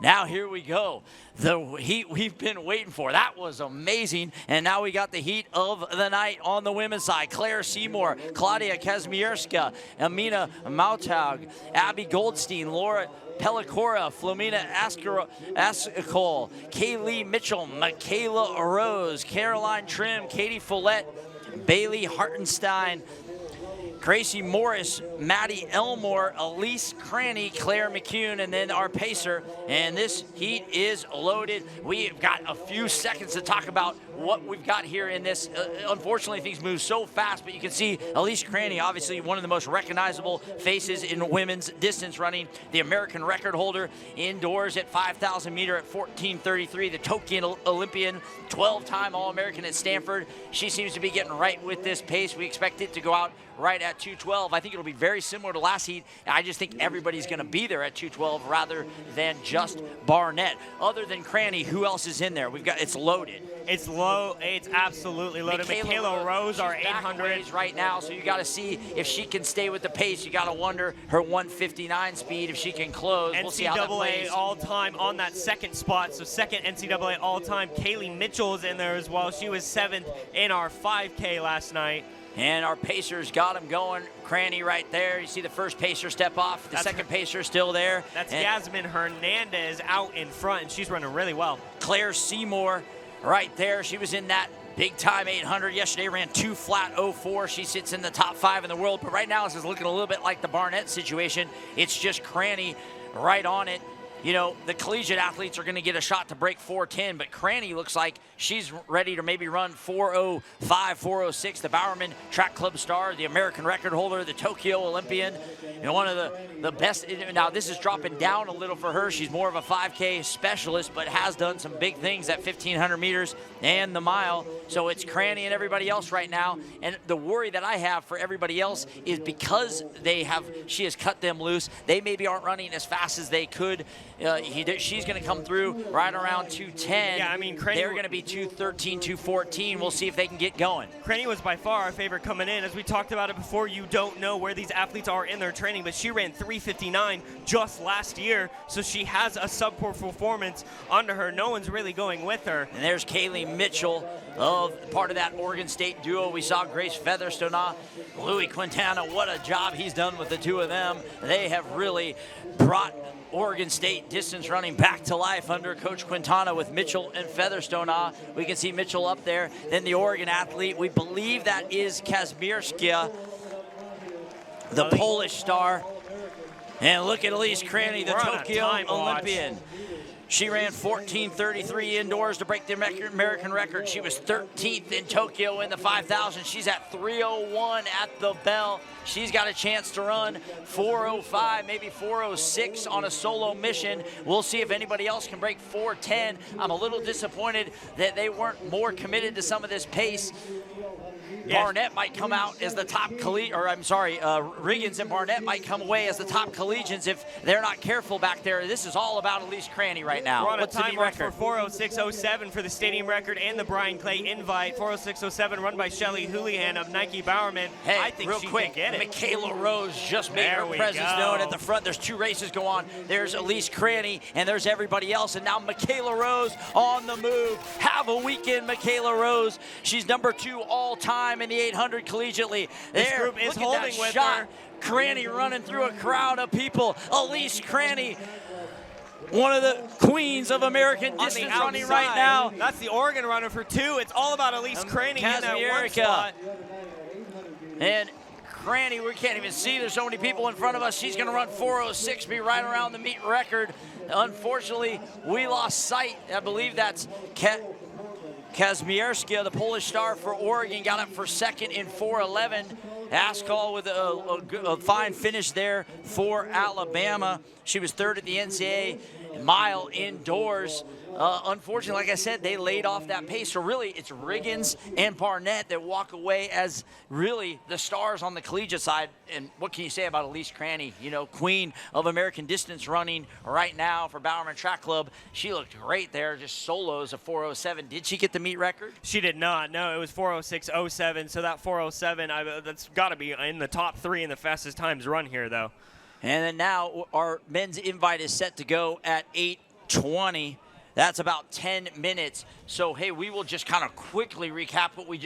Now here we go. The heat we've been waiting for. That was amazing. And now we got the heat of the night on the women's side. Claire Seymour, Claudia Kazmierska, Amina Mautaug, Abby Goldstein, Laura Pellicora, Flomena Ascol, Kaylee Mitchell, Michaela Rose, Caroline Trim, Katie Follett, Bailey Hartenstein, Gracie Morris, Maddie Elmore, Elise Cranny, Claire McCune, and then our pacer. And this heat is loaded. We've got a few seconds to talk about what we've got here in this. Unfortunately, things move so fast, but you can see Elise Cranny, obviously one of the most recognizable faces in women's distance running, the American record holder indoors at 5,000 meter at 14:33, the Tokyo Olympian, 12-time All-American at Stanford. She seems to be getting right with this pace. We expect it to go out right at 2:12. I think it'll be very similar to last heat. I just think everybody's going to be there at 2:12 rather than just Barnett. Other than Cranny, who else is in there? It's loaded. It's low. It's absolutely loaded. Michaela Rose, our 800 right now, so you got to see if she can stay with the pace. You got to wonder her 1:59 speed if she can close. NCAA we'll see how that plays. all-time on that second spot. So second NCAA all-time. Kaylee Mitchell is in there as well. She was 7th in our 5K last night. And our pacers got him going. Cranny right there. You see the first pacer step off. The second pacer still there. That's Yasmin Hernandez out in front, and she's running really well. Claire Seymour right there. She was in that big time 800 yesterday, ran 2 flat 04. She sits in the top 5 in the world, but right now this is looking a little bit like the Barnett situation. It's just Cranny right on it. You know, the collegiate athletes are going to get a shot to break 4:10, but Cranny looks like she's ready to maybe run 4:05, 4:06. The Bowerman Track Club star, the American record holder, the Tokyo Olympian, and one of the best. Now, this is dropping down a little for her. She's more of a 5K specialist, but has done some big things at 1,500 meters and the mile. So it's Cranny and everybody else right now. And the worry that I have for everybody else is because she has cut them loose, they maybe aren't running as fast as they could. She's going to come through right around 2:10. Yeah, I mean, Cranny, they're going to be 2:13, 2:14. We'll see if they can get going. Cranny was by far our favorite coming in. As we talked about it before, you don't know where these athletes are in their training, but she ran 3:59 just last year, so she has a sub-4 performance under her. No one's really going with her. And there's Kaylee Mitchell, part of that Oregon State duo. We saw Grace Featherstone, Louis Quintana. What a job he's done with the two of them. They have really brought Oregon State distance running back to life under Coach Quintana with Mitchell and Featherstone. We can see Mitchell up there. Then the Oregon athlete, we believe that is Kazmierska, the Polish star. And look at Elise Cranny, the Tokyo Olympian. She ran 14:33 indoors to break the American record. She was 13th in Tokyo in the 5,000. She's at 3:01 at the bell. She's got a chance to run 4:05, maybe 4:06 on a solo mission. We'll see if anybody else can break 4:10. I'm a little disappointed that they weren't more committed to some of this pace. Yes. Barnett might come out as the top Riggins and Barnett might come away as the top collegians if they're not careful back there. This is all about Elise Cranny right now. We're on a time record for 4:06.07 for the stadium record and the Bryan Clay invite. 4:06.07 run by Shelly Houlihan of Nike Bowerman. Hey, I think real she quick, can get it. Michaela Rose just made her presence known at the front. There's 2 races go on. There's Elise Cranny and there's everybody else. And now Michaela Rose on the move. Have a weekend, Michaela Rose. She's number 2 all time in the 800 collegiately. This group is holding with her. Cranny running through a crowd of people. Elise Cranny, one of the queens of American distance running right now. That's the Oregon runner for 2. It's all about Elise Cranny in that one spot. And Cranny, we can't even see. There's so many people in front of us. She's going to run 4:06, be right around the meet record. Unfortunately, we lost sight. I believe that's Kazmierska, the Polish star for Oregon, got up for second in 4:11. Ascol with a fine finish there for Alabama. She was 3rd at the NCAA mile indoors. Unfortunately, like I said, they laid off that pace. So really, it's Riggins and Barnett that walk away as really the stars on the collegiate side. And what can you say about Elise Cranny, queen of American distance running right now for Bowerman Track Club? She looked great there, just solos of 4:07. Did she get the meet record? She did not. No, it was 4:06.07. So that 4:07, that's got to be in the top 3 in the fastest times run here, though. And then now our men's invite is set to go at 8 20. That's about 10 minutes. So, hey, we will just kind of quickly recap what we just